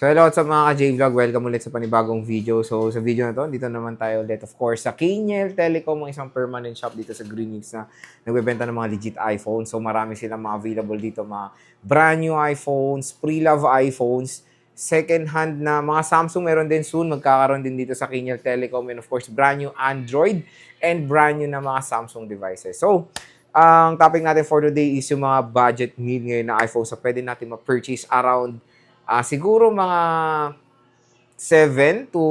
So hello sa mga ka-J-Vlog, welcome ulit sa panibagong video. So sa video na to, dito naman tayo ulit of course sa Kaniel Telecom, ang isang permanent shop dito sa Green Hills na nagbebenta ng mga legit iPhone. So marami silang mga available dito, mga brand new iPhones, pre-love iPhones, second hand na mga Samsung meron din soon, magkakaroon din dito sa Kaniel Telecom, and of course brand new Android and brand new na mga Samsung devices. So ang topic natin for today is yung mga budget meal ngayon na iPhone. So pwede natin ma-purchase around siguro mga 7 to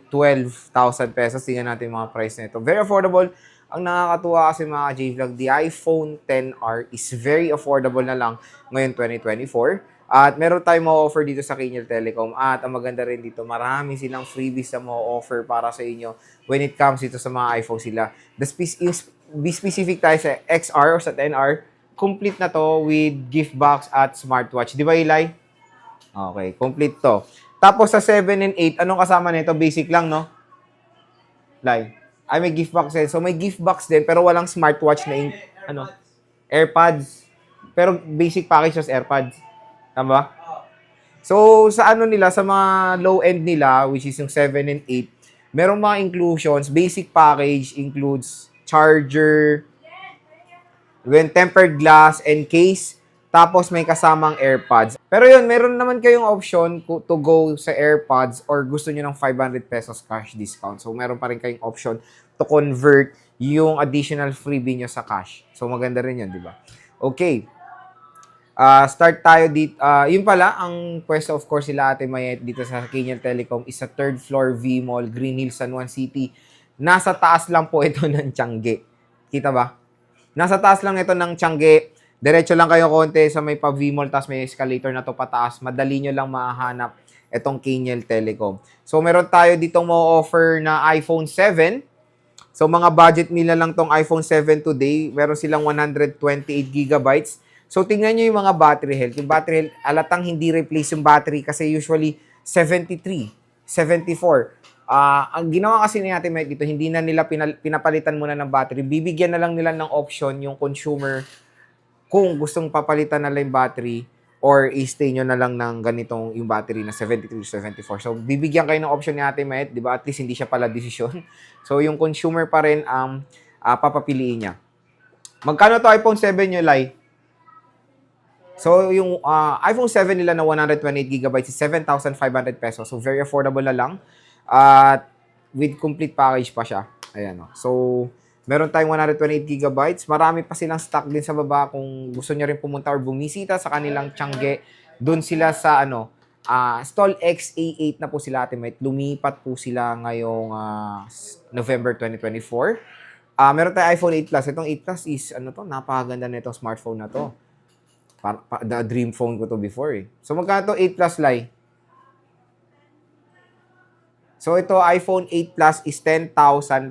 12,000 pesos. Tingnan natin yung mga price nito. Very affordable. Ang nakakatuwa kasi mga J-Vlog, the iPhone XR is very affordable na lang ngayon 2024. At meron tayong ma-offer dito sa Kaniel Telecom. At ang maganda rin dito, marami silang freebies na ma-offer para sa inyo when it comes dito sa mga iPhone sila. Be specific tayo sa XR o sa XR. Complete na to with gift box at smartwatch. Di ba, Eli? Okay, complete to. Tapos sa 7 and 8, anong kasama nito? Basic lang, no? Like, ay may gift box din. So may gift box din pero walang smartwatch na ano, AirPods. Pero basic package was AirPods. Tama ba? So sa ano nila, sa mga low end nila, which is yung 7 and 8, merong mga inclusions. Basic package includes charger, when tempered glass and case. Tapos may kasamang AirPods. Pero yun, meron naman kayong option to go sa AirPods or gusto nyo ng 500 pesos cash discount. So meron pa rin kayong option to convert yung additional freebie nyo sa cash. So maganda rin yun, di ba? Okay. Start tayo dito. Yun pala, ang pwesto of course sila Ate Mayet dito sa Kaniel Telecom is sa 3rd floor V Mall, Green Hills, San Juan City. Nasa taas lang po ito ng Tiangge. Kita ba? Nasa taas lang ito ng Tiangge. Diretso lang kayo konti sa may pa-V-Mall, tapos may escalator na to pataas. Madali nyo lang mahanap itong Kaniel Telecom. So, meron tayo ditong mo-offer na iPhone 7. So, mga budget nila lang tong iPhone 7 today. Meron silang 128 gigabytes. So, tingnan nyo yung mga battery health. Yung battery health, alatang hindi replace yung battery kasi usually 73, 74. Ang ginawa kasi ni Ate Mike dito, hindi na nila pinapalitan muna ng battery. Bibigyan na lang nila ng option yung consumer kung gustong papalitan na lang yung battery or i-stay nyo na lang ng ganitong yung battery na 73, 74. So, bibigyan kayo ng option ni Ate Maet, di ba? At least hindi siya pala desisyon. So, yung consumer pa rin ang papapiliin niya. Magkano to iPhone 7 nyo, Lai? So, yung iPhone 7 nila na 128GB is 7,500 pesos. So, very affordable na lang. At with complete package pa siya. Ayan, no? So, meron tayong 128 gigabytes. Marami pa silang stock din sa baba kung gusto niyo rin pumunta or bumisita sa kanilang Tiangge. Doon sila sa stall XA8 na po sila Ate Met. Lumipat po sila ngayong November 2024. Meron tayong iPhone 8 Plus. Itong 8 Plus is napakaganda na itong smartphone na to. The dream phone ko to before eh. So magkano to 8 Plus, Lai? So ito iPhone 8 Plus is 10,000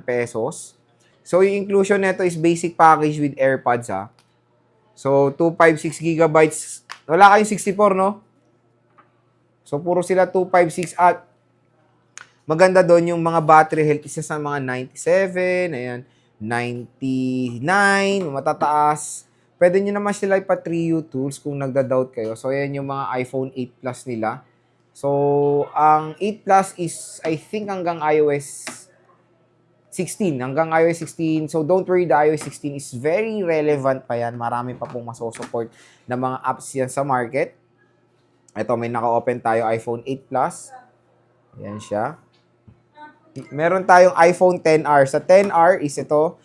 pesos. So, yung inclusion nito is basic package with AirPods, ha. So, 256 gigabytes. Wala kayong 64, no? So, puro sila 256 at maganda doon yung mga battery health. Isa sa mga 97, ayan, 99, matataas. Pwede nyo naman sila ipa-3U tools kung nagda-doubt kayo. So, ayan yung mga iPhone 8 Plus nila. So, ang 8 Plus is, I think, hanggang iOS 16, hanggang iOS 16. So, don't worry, the iOS 16 is very relevant pa yan. Marami pa pong maso-support na mga apps yan sa market. Ito, may naka-open tayo iPhone 8 Plus. Yan siya. Meron tayong iPhone XR. Sa XR is ito.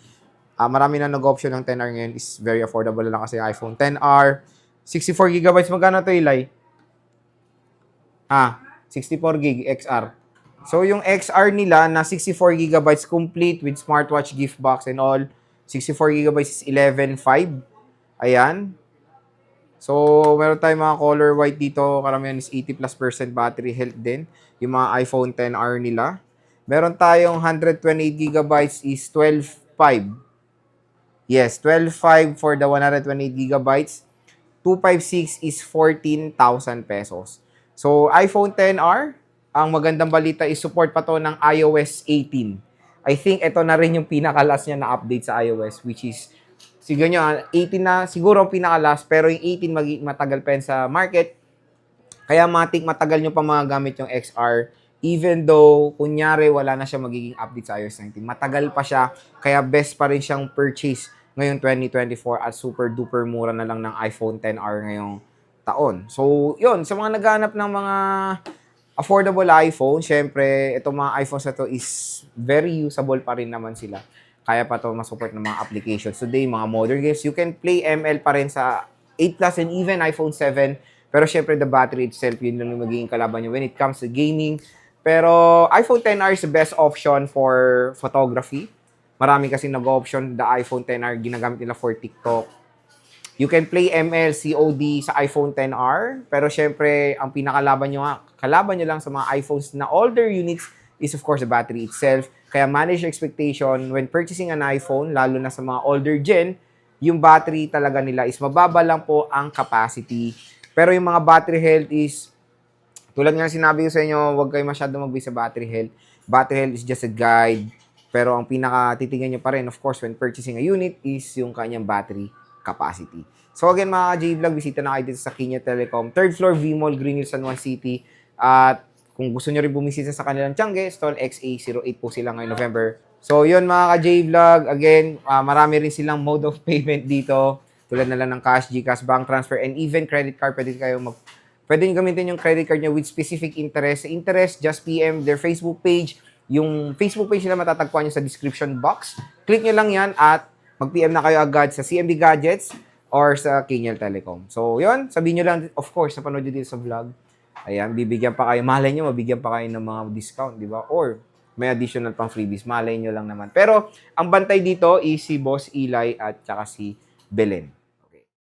Marami na nag-option ng XR ngayon. Is very affordable lang kasi iPhone XR. 64GB. Magkano ito, Eli? 64GB XR. So, yung XR nila na 64GB complete with smartwatch, gift box, and all. 64GB is 11,500. Ayan. So, meron tayong mga color white dito. Karamihan is 80+% battery health din. Yung mga iPhone XR nila. Meron tayong 128GB is 12,500. Yes, 12,500 for the 128GB. 256 is 14,000 pesos. So, iPhone XR, ang magandang balita is support pa to ng iOS 18. I think ito na rin yung pinaka-last niya na update sa iOS, which is, siguro nyo, 18 na siguro pinaka-last, pero yung 18 matagal pa yan sa market. Kaya matagal nyo pa magagamit yung XR even though, kunyari, wala na siya magiging update sa iOS 19. Matagal pa siya, kaya best pa rin siyang purchase ngayon 2024 at super duper mura na lang ng iPhone XR ngayong taon. So, yun, sa mga naghahanap ng mga affordable iPhone, syempre, itong mga iPhones na to is very usable pa rin naman sila. Kaya pa to masupport ng mga applications. Today, mga modern games, you can play ML pa rin sa 8 Plus and even iPhone 7. Pero syempre, the battery itself, yun lang yung magiging kalaban nyo when it comes to gaming. Pero iPhone XR is the best option for photography. Marami kasi nag-option the iPhone XR, ginagamit nila for TikTok. You can play ML, COD sa iPhone XR. Pero syempre, ang pinakalaban nyo lang sa mga iPhones na older units is of course the battery itself. Kaya manage your expectation when purchasing an iPhone, lalo na sa mga older gen, yung battery talaga nila is mababa lang po ang capacity. Pero yung mga battery health is, tulad nga sinabi ko sa inyo, huwag kayo masyado mag-base sa battery health. Battery health is just a guide. Pero ang pinaka-titingnan nyo pa rin, of course, when purchasing a unit is yung kanyang battery capacity. So again, mga J-Vlog, bisita na kayo dito sa Kinya Telecom. Third floor, V-Mall, Green Hills, San Juan City. At kung gusto nyo rin bumisita sa kanilang Tiangge, stall XA08 po sila ngayong November. So yun mga ka-J-Vlog, again, marami rin silang mode of payment dito. Tulad na lang ng cash, GCash, bank transfer, and even credit card. Pwede nyo gamitin yung credit card nyo with specific interest. Sa interest, just PM their Facebook page. Yung Facebook page nila matatagpuan nyo sa description box. Click nyo lang yan at mag-PM na kayo agad sa CMB Gadgets or sa Kinyel Telecom. So, yun. Sabihin nyo lang, of course, napanood nyo dito sa vlog. Ayan, bibigyan pa kayo. Malay nyo, mabigyan pa kayo ng mga discount, di ba? Or may additional pang freebies. Malay nyo lang naman. Pero, ang bantay dito is si Boss Eli at saka si Belen.